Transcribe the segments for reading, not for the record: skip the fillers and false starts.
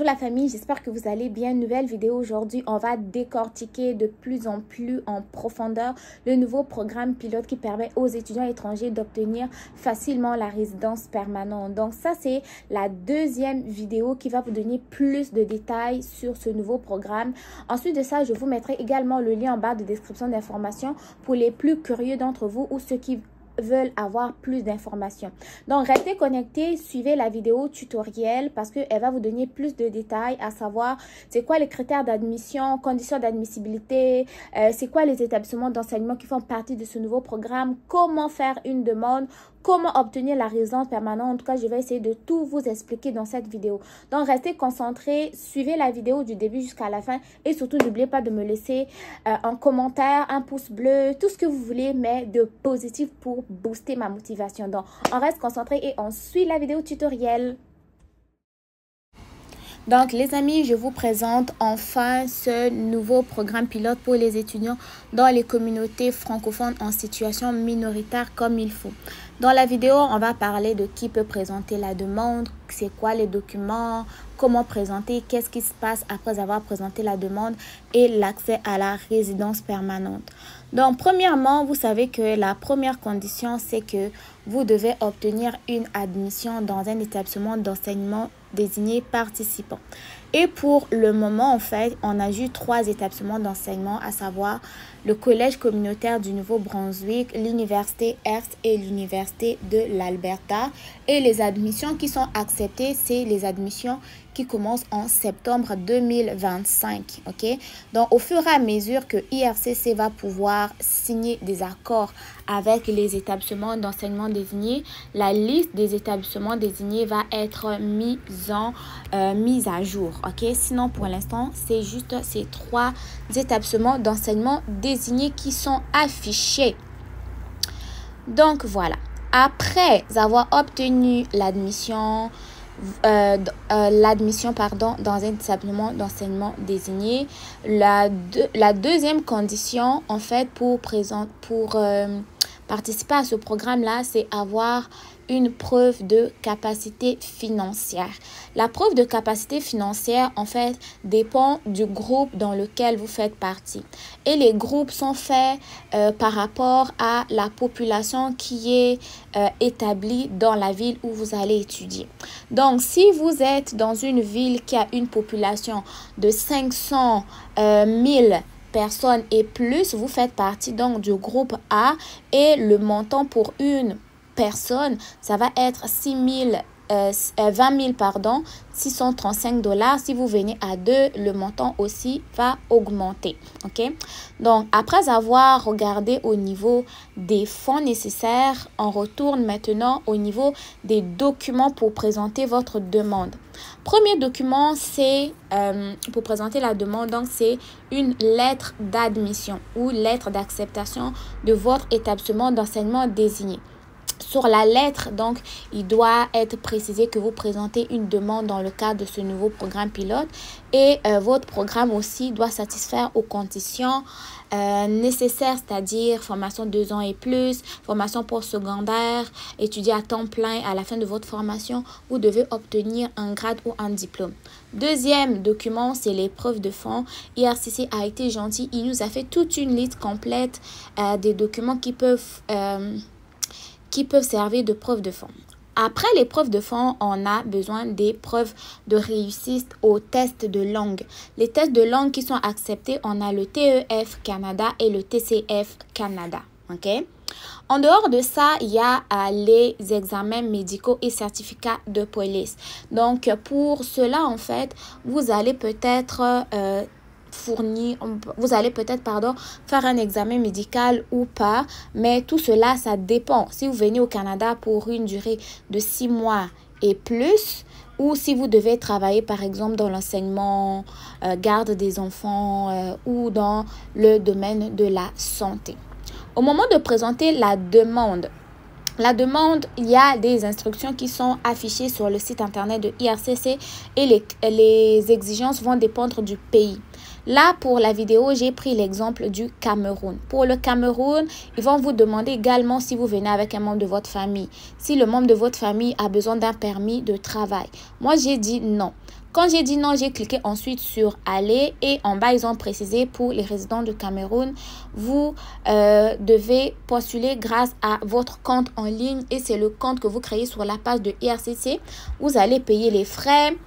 Bonjour la famille, j'espère que vous allez bien. Nouvelle vidéo aujourd'hui, on va décortiquer de plus en plus en profondeur le nouveau programme pilote qui permet aux étudiants étrangers d'obtenir facilement la résidence permanente. Donc ça, c'est la deuxième vidéo qui va vous donner plus de détails sur ce nouveau programme. Ensuite de ça, je vous mettrai également le lien en barre de description d'informations pour les plus curieux d'entre vous ou ceux qui veulent avoir plus d'informations. Donc restez connectés, suivez la vidéo tutoriel parce qu'elle va vous donner plus de détails, à savoir c'est quoi les critères d'admission, conditions d'admissibilité, c'est quoi les établissements d'enseignement qui font partie de ce nouveau programme, comment faire une demande, comment obtenir la résidence permanente. En tout cas, je vais essayer de tout vous expliquer dans cette vidéo. Donc restez concentrés, suivez la vidéo du début jusqu'à la fin et surtout n'oubliez pas de me laisser un commentaire, un pouce bleu, tout ce que vous voulez, mais de positif pour booster ma motivation. Donc on reste concentré et on suit la vidéo tutoriel. Donc les amis, je vous présente enfin ce nouveau programme pilote pour les étudiants dans les communautés francophones en situation minoritaire comme il faut. Dans la vidéo, on va parler de qui peut présenter la demande, c'est quoi les documents, comment présenter, qu'est-ce qui se passe après avoir présenté la demande et l'accès à la résidence permanente. Donc premièrement, vous savez que la première condition, c'est que vous devez obtenir une admission dans un établissement d'enseignement désigné participant. Et pour le moment, en fait, on a eu 3 établissements d'enseignement, à savoir le Collège communautaire du Nouveau-Brunswick, l'Université Hearst et l'Université de l'Alberta. Et les admissions qui sont acceptées, c'est les admissions qui commencent en septembre 2025. Ok? Donc, au fur et à mesure que IRCC va pouvoir signer des accords avec les établissements d'enseignement désignés, la liste des établissements désignés va être mise à jour. Ok? Sinon, pour l'instant, c'est juste ces 3 établissements d'enseignement désignés qui sont affichés. Donc, voilà. Après avoir obtenu l'admission, dans un établissement d'enseignement désigné, la deuxième condition, en fait, pour participer à ce programme-là, c'est avoir une preuve de capacité financière. La preuve de capacité financière, en fait, dépend du groupe dans lequel vous faites partie. Et les groupes sont faits par rapport à la population qui est établie dans la ville où vous allez étudier. Donc, si vous êtes dans une ville qui a une population de 500 000 personnes et plus, vous faites partie donc du groupe A et le montant pour une personne, ça va être 635 $. Si vous venez à 2, le montant aussi va augmenter. Ok? Donc, après avoir regardé au niveau des fonds nécessaires, on retourne maintenant au niveau des documents pour présenter votre demande. Premier document, c'est pour présenter la demande, donc c'est une lettre d'admission ou lettre d'acceptation de votre établissement d'enseignement désigné. Sur la lettre, donc, il doit être précisé que vous présentez une demande dans le cadre de ce nouveau programme pilote et votre programme aussi doit satisfaire aux conditions nécessaires, c'est-à-dire formation 2 ans et plus, formation postsecondaire, étudier à temps plein. À la fin de votre formation, vous devez obtenir un grade ou un diplôme. Deuxième document, c'est les preuves de fonds. IRCC a été gentil, il nous a fait toute une liste complète des documents qui peuvent servir de preuve de fonds. Après les preuves de fonds, on a besoin des preuves de réussite aux tests de langue. Les tests de langue qui sont acceptés, on a le TEF Canada et le TCF Canada. Ok? En dehors de ça, il y a les examens médicaux et certificats de police. Donc, pour cela, en fait, vous allez peut-être faire un examen médical ou pas, mais tout cela, ça dépend. Si vous venez au Canada pour une durée de 6 mois et plus, ou si vous devez travailler par exemple dans l'enseignement, garde des enfants ou dans le domaine de la santé. Au moment de présenter la demande, il y a des instructions qui sont affichées sur le site internet de IRCC et les exigences vont dépendre du pays. Là, pour la vidéo, j'ai pris l'exemple du Cameroun. Pour le Cameroun, ils vont vous demander également si vous venez avec un membre de votre famille. Si le membre de votre famille a besoin d'un permis de travail. Moi, j'ai dit non. Quand j'ai dit non, j'ai cliqué ensuite sur aller et en bas, ils ont précisé pour les résidents du Cameroun, vous devez postuler grâce à votre compte en ligne et c'est le compte que vous créez sur la page de IRCC. Vous allez payer les frais.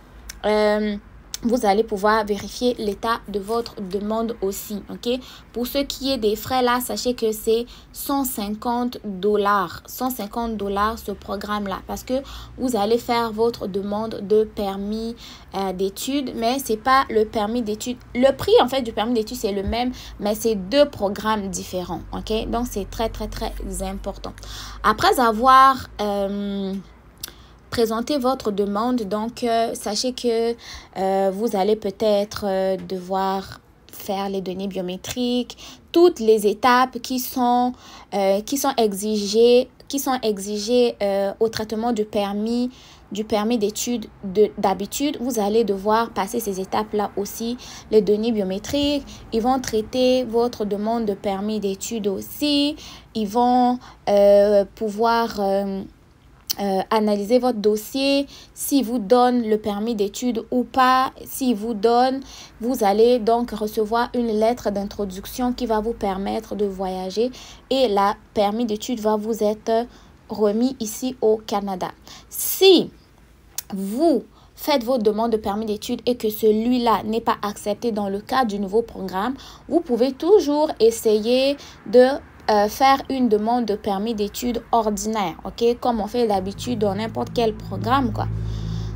Vous allez pouvoir vérifier l'état de votre demande aussi, ok? Pour ce qui est des frais là, sachez que c'est 150 $. 150 $ ce programme-là parce que vous allez faire votre demande de permis d'études, mais c'est pas le permis d'études. Le prix en fait du permis d'études c'est le même, mais c'est deux programmes différents, ok? Donc c'est très important. Après avoir présenter votre demande, donc sachez que vous allez peut-être devoir faire les données biométriques, toutes les étapes qui sont exigées au traitement du permis d'études d'habitude. Vous allez devoir passer ces étapes-là aussi. Les données biométriques, ils vont traiter votre demande de permis d'études aussi. Ils vont pouvoir analyser votre dossier, s'il vous donne le permis d'études ou pas. S'il vous donne, vous allez donc recevoir une lettre d'introduction qui va vous permettre de voyager et la permis d'études va vous être remis ici au Canada. Si vous faites votre demande de permis d'études et que celui-là n'est pas accepté dans le cadre du nouveau programme, vous pouvez toujours essayer de faire une demande de permis d'études ordinaire, ok, comme on fait d'habitude dans n'importe quel programme, quoi.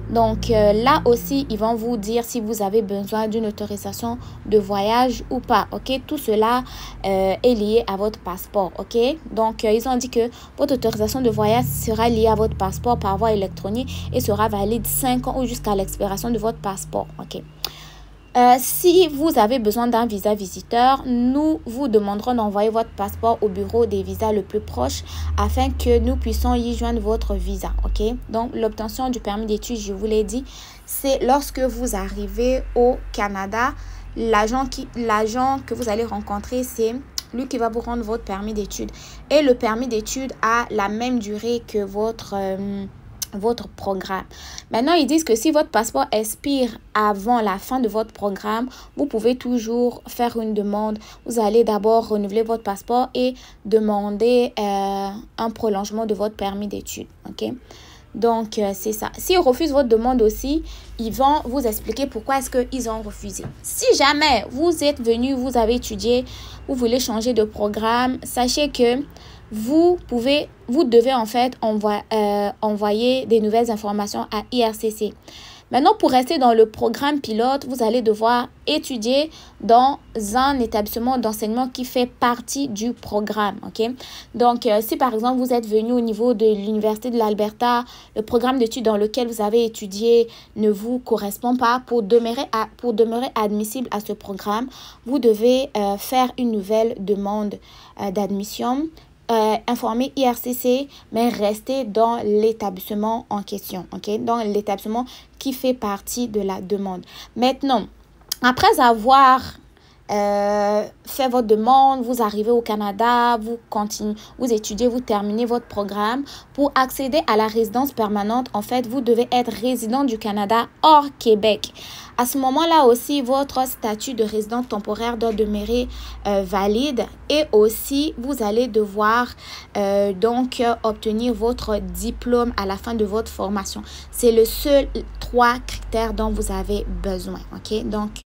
Donc là aussi, ils vont vous dire si vous avez besoin d'une autorisation de voyage ou pas, ok. Tout cela est lié à votre passeport, ok. Donc ils ont dit que votre autorisation de voyage sera liée à votre passeport par voie électronique et sera valide 5 ans ou jusqu'à l'expiration de votre passeport, ok. Si vous avez besoin d'un visa visiteur, nous vous demanderons d'envoyer votre passeport au bureau des visas le plus proche afin que nous puissions y joindre votre visa, ok? Donc, l'obtention du permis d'études, je vous l'ai dit, c'est lorsque vous arrivez au Canada, l'agent que vous allez rencontrer, c'est lui qui va vous rendre votre permis d'études. Et le permis d'études a la même durée que votre programme. Maintenant, ils disent que si votre passeport expire avant la fin de votre programme, vous pouvez toujours faire une demande. Vous allez d'abord renouveler votre passeport et demander un prolongement de votre permis d'études, ok? Donc, c'est ça. S'ils refusent votre demande aussi, ils vont vous expliquer pourquoi est-ce qu'ils ont refusé. Si jamais vous êtes venu, vous avez étudié, vous voulez changer de programme, sachez que vous devez en fait envoyer des nouvelles informations à IRCC. Maintenant, pour rester dans le programme pilote, vous allez devoir étudier dans un établissement d'enseignement qui fait partie du programme, ok? Donc, si par exemple, vous êtes venu au niveau de l'Université de l'Alberta, le programme d'études dans lequel vous avez étudié ne vous correspond pas, pour demeurer admissible à ce programme, vous devez faire une nouvelle demande d'admission. Informer IRCC, mais rester dans l'établissement en question, ok? Dans l'établissement qui fait partie de la demande. Maintenant, après avoir fait votre demande, vous arrivez au Canada, vous étudiez, vous terminez votre programme. Pour accéder à la résidence permanente, en fait, vous devez être résident du Canada hors Québec. À ce moment-là aussi, votre statut de résident temporaire doit demeurer valide et aussi, vous allez devoir donc obtenir votre diplôme à la fin de votre formation. C'est le seul 3 critères dont vous avez besoin, ok? Donc,